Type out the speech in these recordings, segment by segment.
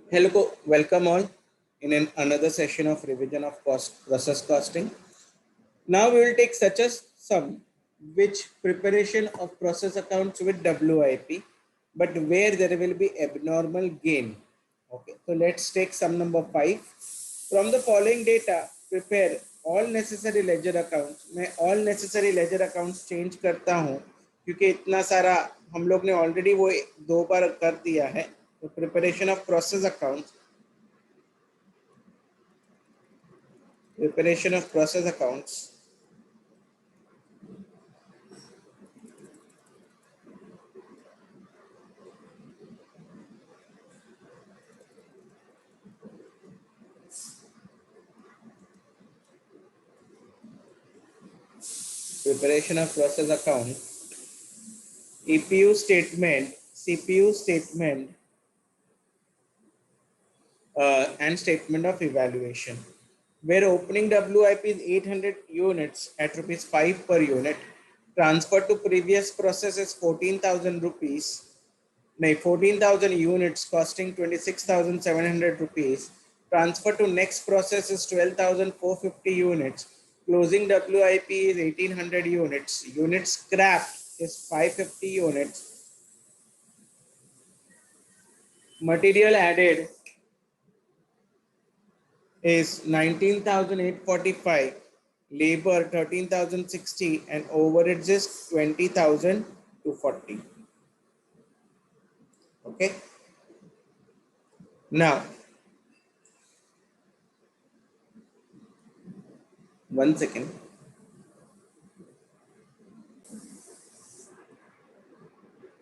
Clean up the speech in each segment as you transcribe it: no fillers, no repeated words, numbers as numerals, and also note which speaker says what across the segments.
Speaker 1: Hello, welcome all in another session of revision of process costing. Now we will take such a sum which preparation of process accounts with WIP, but where there will be abnormal gain. Okay, so let's take sum number 5. From the following data, prepare all necessary ledger accounts. मैं all necessary ledger accounts change करता हूँ क्योंकि इतना सारा हम लोग ने already वो दो बार कर दिया है. तो preparation of process accounts, preparation of process accounts. Preparation of process account, EPU statement, CPU statement, and statement of evaluation. Where opening WIP is 800 units at rupees 5 per unit, transfer to previous process is 14,000 rupees. 14,000 units costing 26,700 rupees. Transfer to next process is 12,450 units. Closing WIP is 1,800 units. Units scrapped is 550 units. Material added is 19,845. Labor 13,060 and overheads is 20,240. Okay. Now, one second.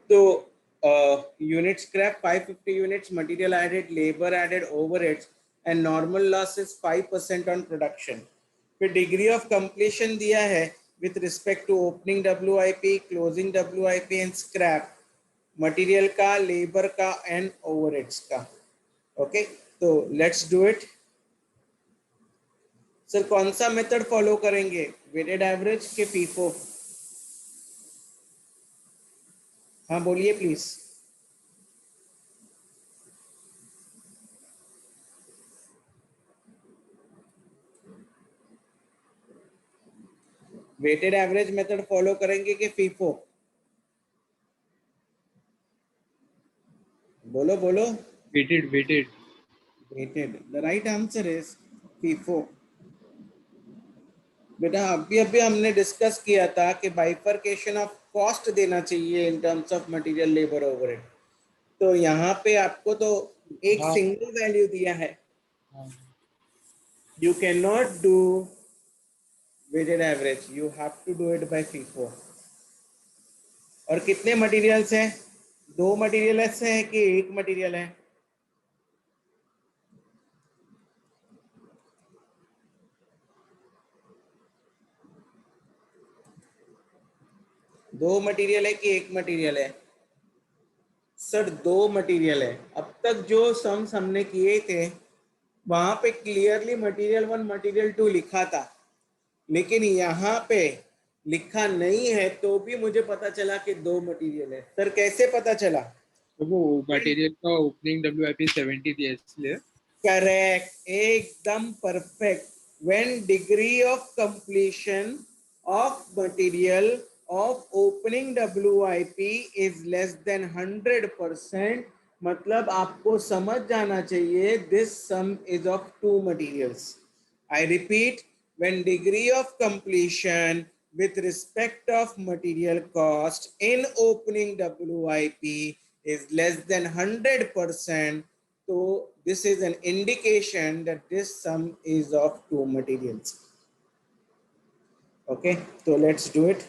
Speaker 1: So unit scrap 550 units, material added, labor added, overheads, and normal loss is 5% on production. फिर degree of completion दिया है with respect to opening WIP, closing WIP and scrap, material का, labor का and overheads का. Okay, so let's do it. Sir कौन सा method follow करेंगे, weighted average के फीफो? हाँ बोलिए please. Weighted average method follow करेंगे कि फीफो? बोलो बोलो.
Speaker 2: Weighted.
Speaker 1: Weighted. The right answer is FIFO. बेटा अभी हमने डिस्कस किया था कि बाइफरकेशन ऑफ कॉस्ट देना चाहिए in terms of material, labour, overhead. तो यहाँ पे आपको तो एक सिंगल वैल्यू दिया है. You can not do weighted average, you have to do it by FIFO. और कितने मटेरियल्स हैं? दो मटेरियल्स हैं कि एक मटेरियल है? दो मटेरियल है कि एक मटेरियल है? सर दो मटेरियल है. अब तक जो सम्स हमने किए थे वहां पे क्लियरली मटेरियल 1 मटेरियल 2 लिखा था, लेकिन यहाँ पे लिखा नहीं है तो भी मुझे पता चला कि दो मटेरियल है. सर कैसे पता चला?
Speaker 2: तो वो मटेरियल का ओपनिंग WIP 70 दिया इसलिए.
Speaker 1: करेक्ट, एकदम perfect. when degree of completion of material of opening WIP is less than 100%, मतलब आपको समझ जाना चाहिए this sum is of two materials. I repeat, when degree of completion with respect of material cost in opening WIP is less than 100%, so this is an indication that this sum is of two materials. Okay, so let's do it.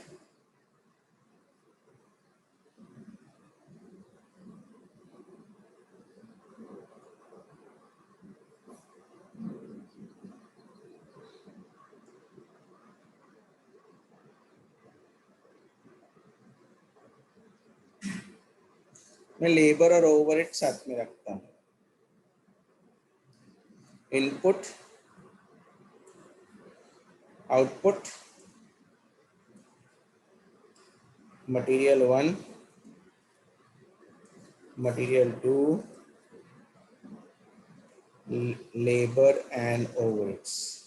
Speaker 1: मैं labour और overhead साथ में रखता हूँ. Input, output, material 1, material 2, labor and overheads.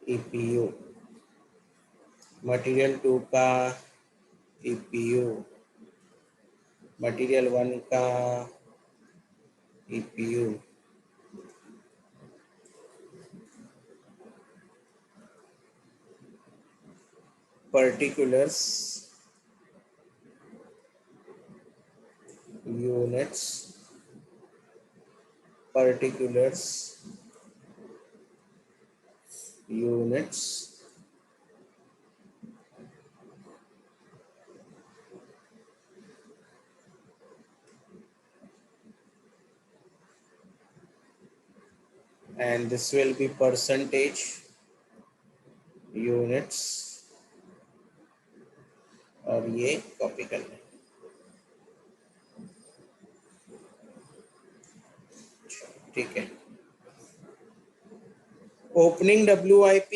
Speaker 1: EPU. Material 2 का EPU, material 1 का EPU, particulars, units, particulars, units, and this will be percentage, units, और ये कॉपी कर लें। ठीक है। Opening WIP,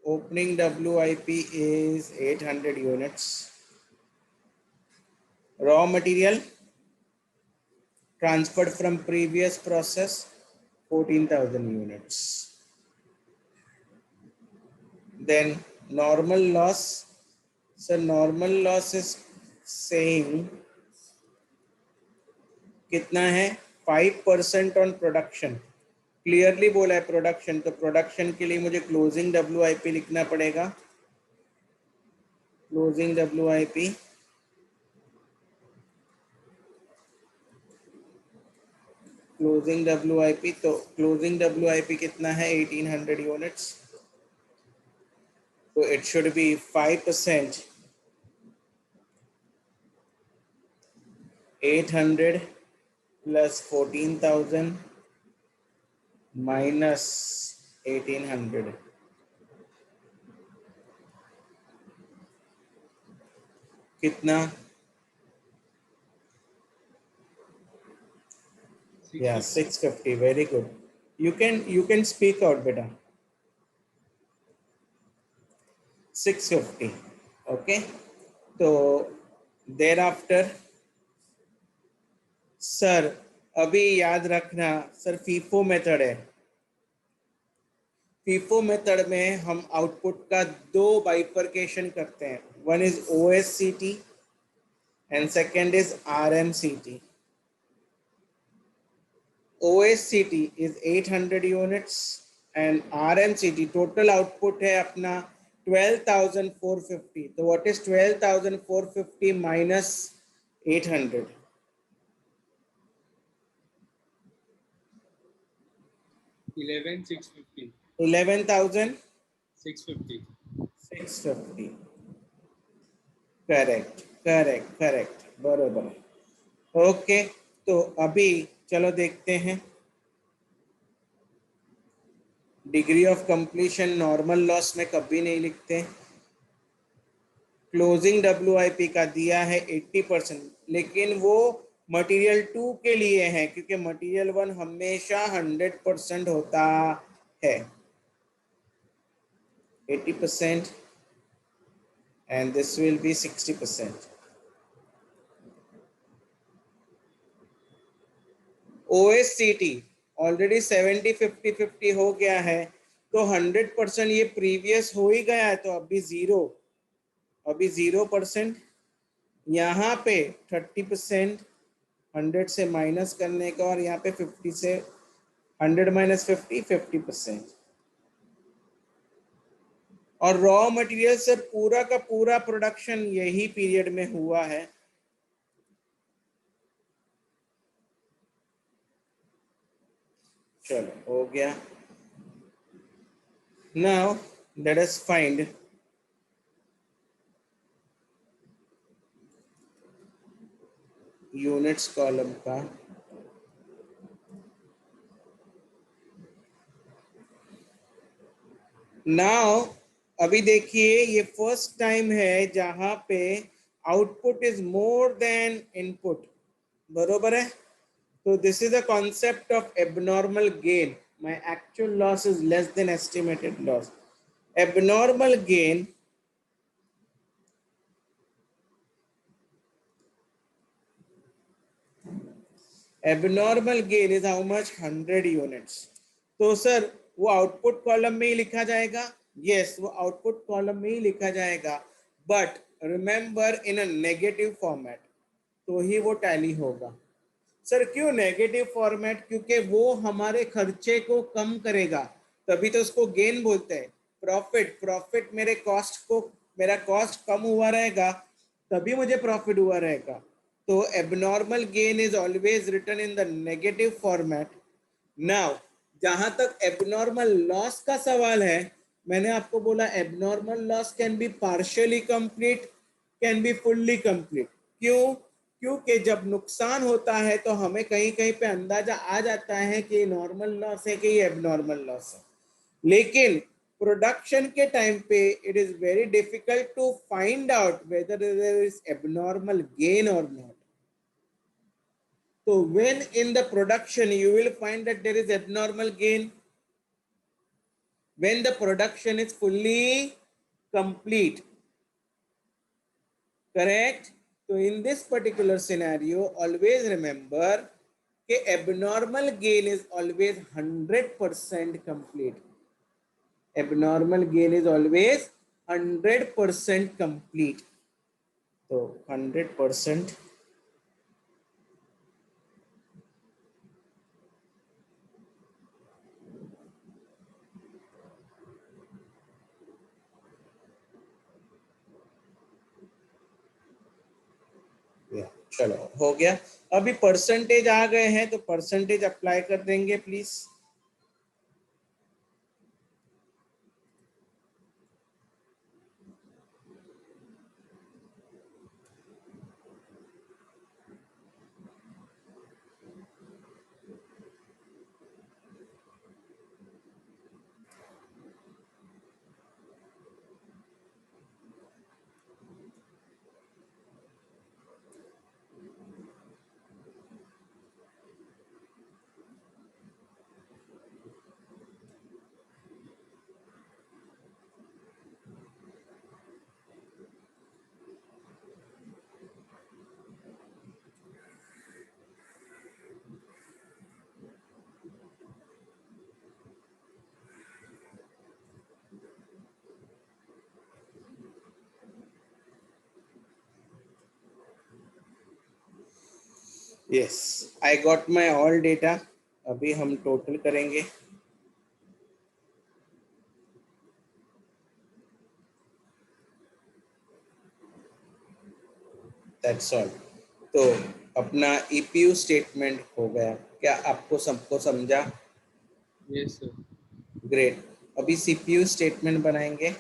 Speaker 1: opening WIP is 800 units. Raw material transferred from previous process 14,000 units. Then normal loss. So normal loss is saying कितना है 5% on production. Clearly बोला है प्रोडक्शन, तो प्रोडक्शन के लिए मुझे क्लोजिंग WIP लिखना पड़ेगा। क्लोजिंग WIP तो क्लोजिंग WIP कितना है 1800 यूनिट्स, तो it should be 5%, 800 plus 14,000 minus 1800, कितना? Yeah, 650. Very good. You can speak out, beta. 650. Okay. तो thereafter, सर अभी याद रखना सर फीफो मेथड है। फीफो मेथड में हम आउटपुट का दो बाइफर्केशन करते हैं, one is OSCT and second is RMCT। OSCT is 800 units and RMCT total output है अपना 12,450। तो what is 12,450 minus 800?
Speaker 2: 11,650.
Speaker 1: 11,650. 650. करेक्ट बरोबर। ओके, तो अभी चलो देखते हैं degree of completion normal loss में कभी नहीं लिखते। क्लोजिंग WIP का दिया है 80%, लेकिन वो मटेरियल 2 के लिए है क्योंकि मटेरियल 1 हमेशा 100% होता है। 80% and this will be 60%. OSCT already 70-50-50 हो गया है, तो 100% ये प्रीवियस हो ही गया है, तो अभी 0% यहाँ पे 30% 100 से माइनस करने का, और यहाँ पे 50 से 100 minus 50 50%। और रॉ मटेरियल से पूरा का पूरा प्रोडक्शन यही पीरियड में हुआ है। चलो हो गया। Now let us find units column का नाउ। अभी देखिए ये फर्स्ट टाइम है जहां पे output is more than input, बरोबर है। तो this is a concept of abnormal gain. My actual loss is less than estimated loss. Abnormal gain abnormal gain is how much 100 units. तो सर वो output column में ही लिखा जाएगा, yes वो output column में ही लिखा जाएगा, but remember in a negative format, तो ही वो टैली होगा। सर क्यों नेगेटिव फॉर्मेट? क्योंकि वो हमारे खर्चे को कम करेगा, तभी तो उसको गेन बोलते हैं। प्रॉफिट, प्रॉफिट मेरे कॉस्ट को, मेरा कॉस्ट कम हुआ रहेगा तभी मुझे प्रॉफिट हुआ रहेगा। तो abnormal gain is always written in the negative format. Now जहां तक एबनॉर्मल लॉस का सवाल है, मैंने आपको बोला abnormal loss can be partially complete, can be fully complete. क्यों? क्योंकि जब नुकसान होता है तो हमें कहीं कहीं पे अंदाजा आ जाता है कि नॉर्मल लॉस है कि ये एबनॉर्मल लॉस है, लेकिन प्रोडक्शन के टाइम पे it is very difficult to find out whether there is abnormal gain और not. So when in the production you will find that there is abnormal gain when the production is fully complete, correct? So in this particular scenario always remember that abnormal gain is always 100% complete. Abnormal gain is always 100% complete. So 100%. चलो हो गया। अभी percentage आ गए हैं तो percentage apply कर देंगे please. Yes I got my all data. अभी हम टोटल करेंगे। That's all. तो अपना ईपीयू स्टेटमेंट हो गया क्या? आपको सबको समझा?
Speaker 2: Yes, sir.
Speaker 1: ग्रेट। अभी सीपीयू स्टेटमेंट बनाएंगे।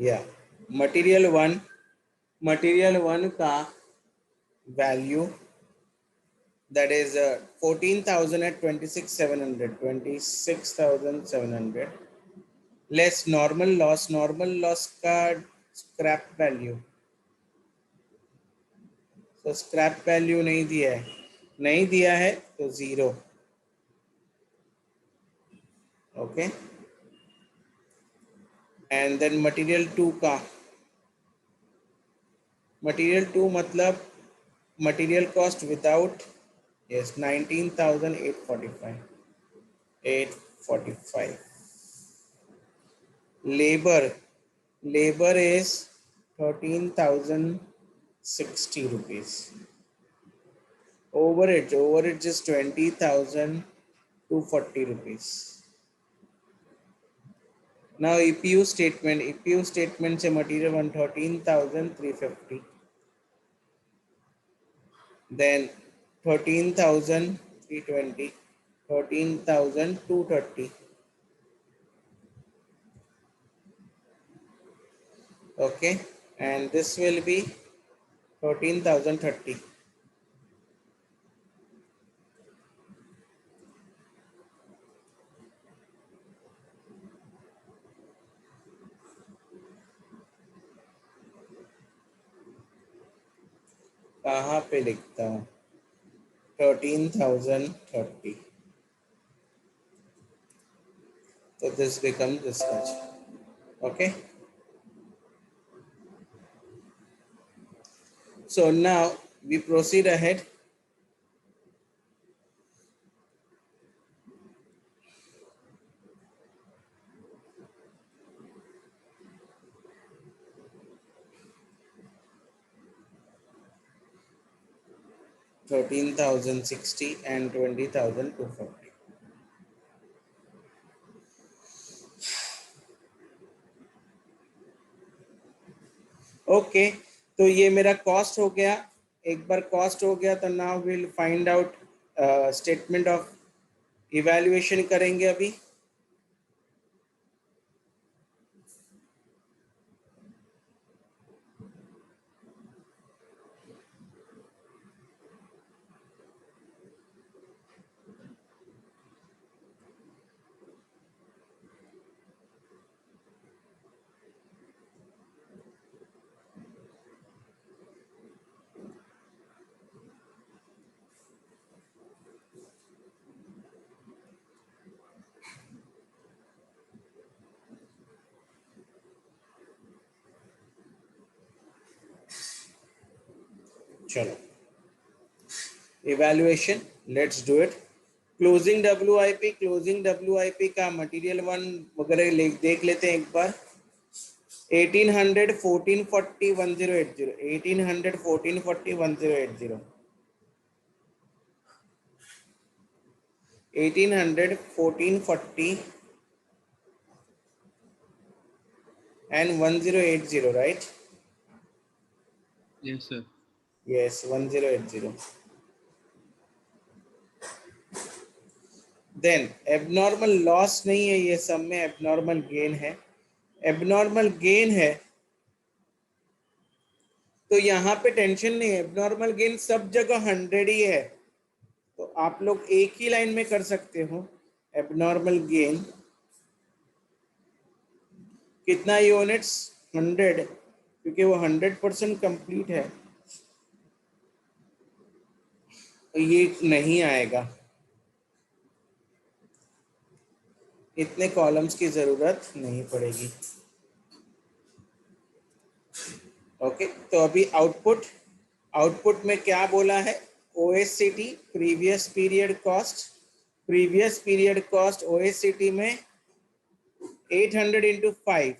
Speaker 1: या मटेरियल वन का value that is 14,000 at 26,700, 26,700 less normal loss का scrap value। तो स्क्रैप वैल्यू नहीं दिया है, नहीं दिया है तो जीरो। Okay, and then material two का, मटेरियल टू मतलब material cost without, yes 19,845, 845। labor is 13,060 rupees। overage is 20,240 rupees। now EPU statement से material 113,350, then 13,320, 13,230। okay, and this will be 13,030। कहाँ पे लिखता हूँ 13,030. So this becomes this much. Okay. So now we proceed ahead. $13,060 and $20,240. Okay, तो ये मेरा cost हो गया. एक बार कॉस्ट हो गया तो now will find out statement of evaluation करेंगे अभी. चलो, evaluation, let's do it. Closing W I P का मटेरियल वन वगैरह देख लेते हैं एक बार. 1800 1440 1080. 1800 1440 1080. 1800 1440 and 1080, right?
Speaker 2: Yes, sir.
Speaker 1: Yes, 1080. Then abnormal loss नहीं है ये, सब में एबनॉर्मल गेन है. एबनॉर्मल गेन है तो यहाँ पे टेंशन नहीं है. एबनॉर्मल गेन सब जगह 100 ही है, तो आप लोग एक ही लाइन में कर सकते हो. एबनॉर्मल गेन कितना यूनिट्स? 100, क्योंकि वो 100% कंप्लीट है, तो ये नहीं आएगा. इतने कॉलम्स की जरूरत नहीं पड़ेगी. ओके, तो अभी आउटपुट में क्या बोला है? OSCT previous period cost OSCT में 800 into 5,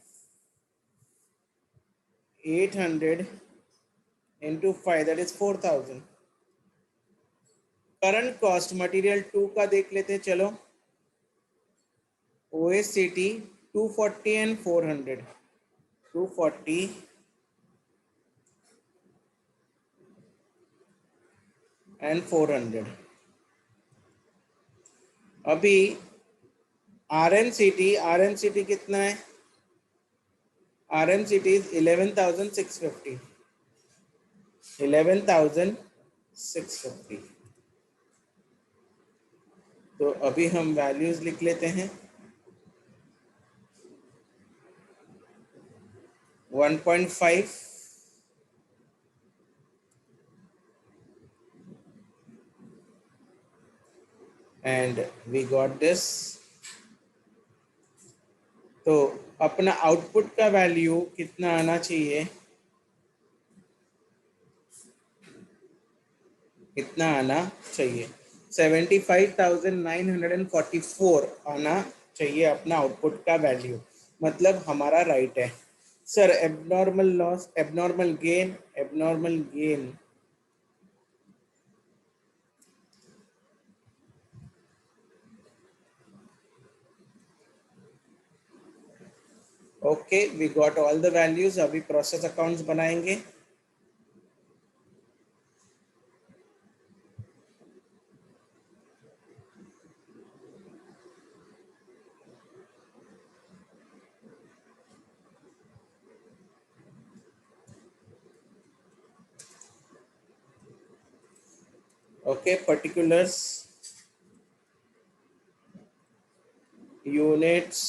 Speaker 1: 800 into 5 that is 4000. Current cost material 2 का देख लेते हैं. चलो, OSCT 240 एंड 400. 240 एंड 400. अभी RMCT कितना है? RMCT is 11,650. 11,650. तो अभी हम वैल्यूज लिख लेते हैं. 1.5, and we got this. तो अपना आउटपुट का वैल्यू कितना आना चाहिए? कितना आना चाहिए? 75,944 आना चाहिए अपना आउटपुट का वैल्यू. मतलब हमारा राइट है. Sir abnormal loss, abnormal gain okay, we got all the values. अभी प्रोसेस अकाउंट्स बनाएंगे. Okay, particulars, units,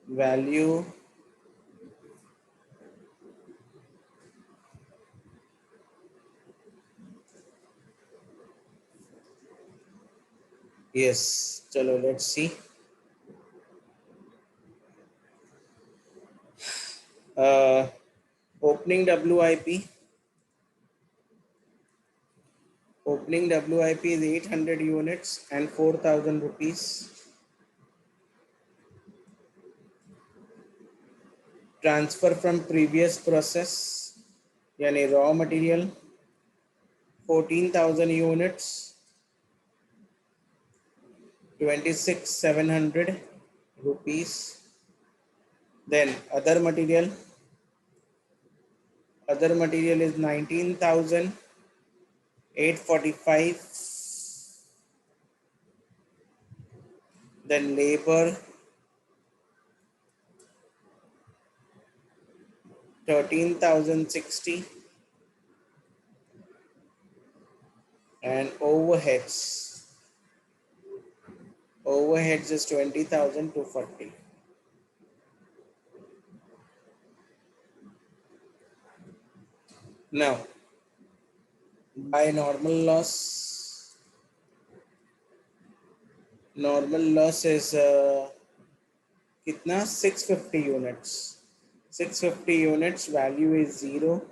Speaker 1: value, yes, चलो let's see. Opening WIP. Opening WIP is 800 units and 4,000 rupees. Transfer from previous process, yani raw material, 14,000 units, 26,700 rupees. Then other material is 19,845. Then labor 13,060 and overheads is 20,240. Now by normal loss is kitna 650 units. 650 units, value is 0.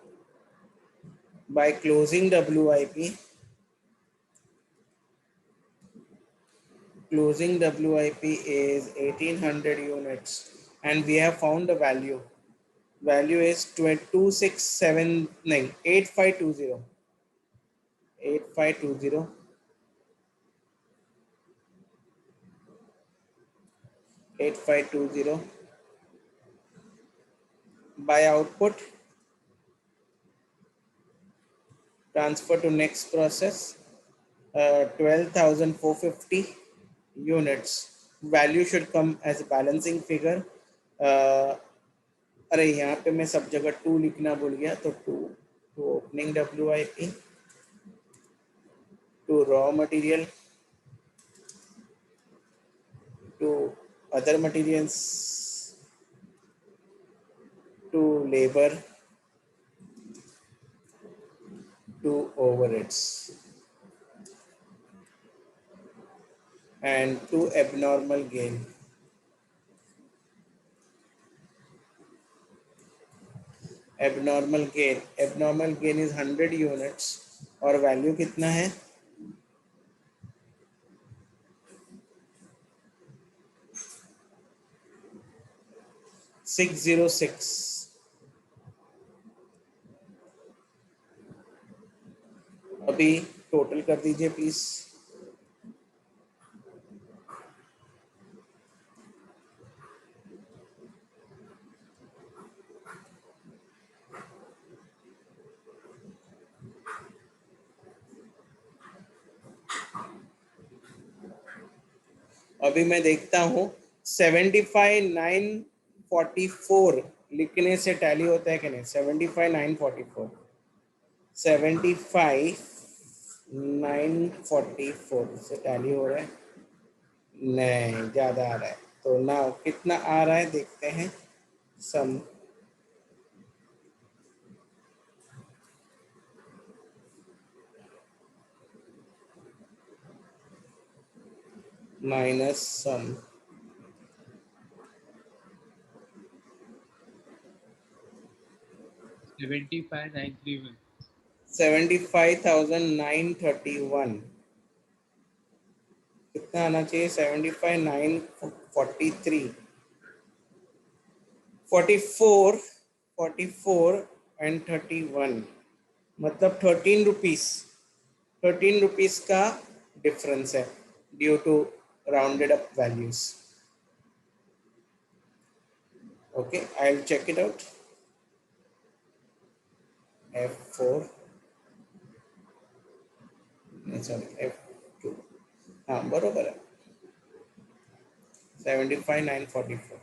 Speaker 1: By closing WIP is 1800 units and we have found the value. Value is 267, 8520. 8520. 8520. By output, transfer to next process, 12,450 units. Value should come as a balancing figure. अरे यहाँ पे मैं सब जगह 2 लिखना भूल गया, तो 2 to opening WIP, to raw material, to other materials, to labor, to overheads, and to abnormal gain. Abnormal gain is 100 units और वैल्यू कितना है 606. अभी टोटल कर दीजिए प्लीज. अभी मैं देखता हूँ 75,944 लिखने से टैली होता है कि नहीं. 75,944 75,944 से टैली हो रहा है. नहीं, ज़्यादा आ रहा है. तो नाउ कितना आ रहा है देखते हैं. सम माइनस सम
Speaker 2: 75,931.
Speaker 1: 75,931 कितना आना चाहिए 75,943 44 एंड 31 मतलब 13 रुपीस का डिफरेंस है due to rounded up values. Okay, I will check it out. F4 sorry F2 हाँ बरोबर है 75,944.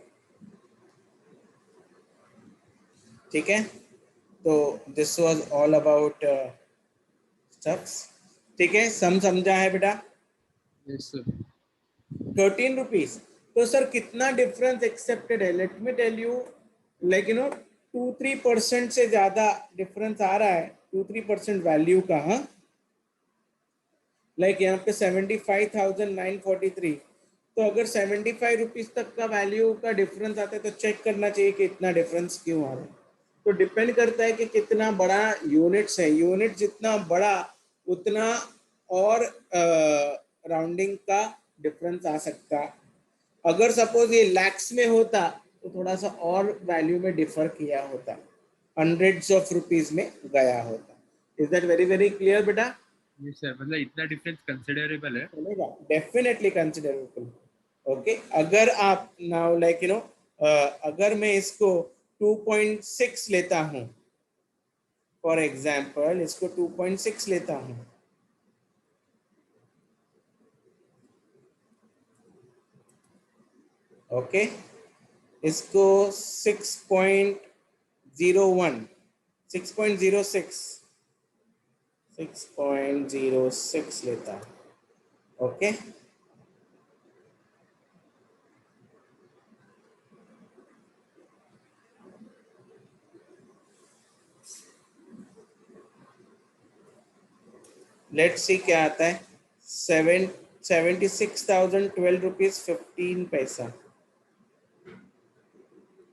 Speaker 1: ठीक है, तो this was all about stuffs. ठीक है, सम समझा है बेटा.
Speaker 2: Yes, sir.
Speaker 1: 13 रुपीस. तो सर कितना डिफरेंस एक्सेप्टेड है. Let me tell you, like 2-3% से ज्यादा डिफरेंस आ रहा है. 2-3% वैल्यू का. हाँ, लाइक यहाँ पे 75,943, तो अगर 75 रुपीज तक का वैल्यू का डिफरेंस आता है तो चेक करना चाहिए कि इतना डिफरेंस क्यों आ रहा है। तो डिपेंड करता है कि कितना बड़ा यूनिट्स है, यूनिट जितना बड़ा उतना और राउंडिंग का डिफरेंस आ सकता है। अगर सपोज ये लैक्स में होता तो थोड़ा सा और वैल्यू में डिफर किया होता, हंड्रेड्स ऑफ रुपीज में गया होता। Is that very very clear बेटा?
Speaker 2: ये सर मतलब इतना डिफरेंस कंसिडरेबल है।
Speaker 1: चलेगा, डेफिनेटली कंसिडरेबल। ओके, अगर आप नाउ लाइक यू नो, अगर मैं इसको 2.6 लेता हूं, फॉर एग्जांपल इसको 2.6 लेता हूं, ओके, इसको 6.01, 6.06, 6.06 लेता हूं, ओके। लेट्स सी क्या आता है, 76,012 रुपीज 15 पैसा।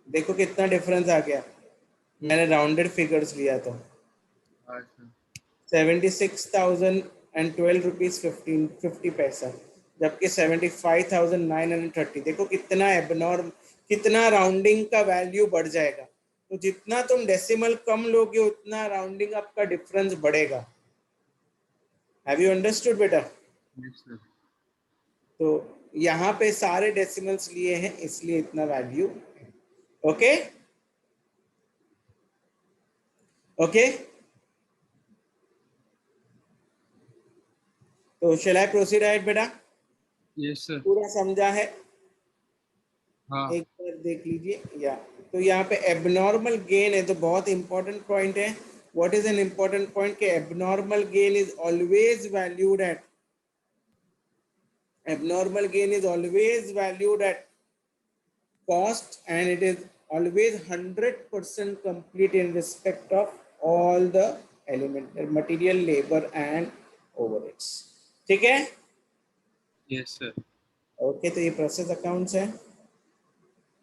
Speaker 1: देखो कितना डिफरेंस आ गया, मैंने राउंडेड फिगर्स लिया तो
Speaker 2: अच्छा
Speaker 1: 76,012 रुपीज 50 पैसा, जबकि 75,930। देखो कितना एबनॉर्म, कितना राउंडिंग का वैल्यू बढ़ जाएगा। तो जितना तुम डेसिमल कम लोगे उतना राउंडिंग आपका डिफरेंस बढ़ेगा। हैव यू अंडरस्टूड बेटा?
Speaker 2: Yes sir.
Speaker 1: तो यहाँ पे सारे डेसिमल्स लिए हैं इसलिए इतना वैल्यू। ओके ओके, तो शैल आई प्रोसीड राइट बेटा?
Speaker 2: Yes sir.
Speaker 1: पूरा समझा है?
Speaker 2: हाँ
Speaker 1: एक बार देख लीजिए या। तो यहाँ पे एबनॉर्मल गेन है, तो बहुत important point what. Is an एन इंपॉर्टेंट पॉइंट? कि abnormal gain is always valued at, abnormal gain is always valued at cost, and it is always 100% complete in respect of all the element material, labor and overheads। ठीक है?
Speaker 2: Yes sir.
Speaker 1: Okay, तो ये process accounts है,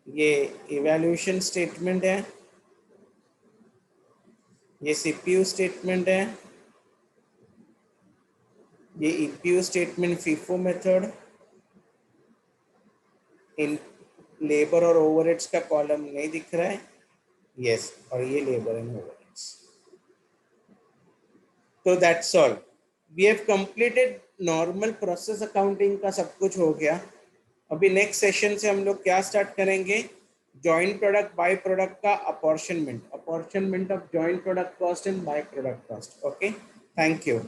Speaker 1: ये evaluation statement है, ये CPU statement है, ये ईपीयू स्टेटमेंट फीफो मेथड, इन लेबर और ओवरहेड्स का कॉलम नहीं दिख रहा है, यस, और ये लेबर एंड ओवरहेड्स। तो that's all, we have completed normal process accounting का, सब कुछ हो गया। अभी नेक्स्ट सेशन से हम लोग क्या स्टार्ट करेंगे? जॉइंट प्रोडक्ट बाय प्रोडक्ट का apportionment, apportionment of joint product cost and by product cost. Okay, thank you.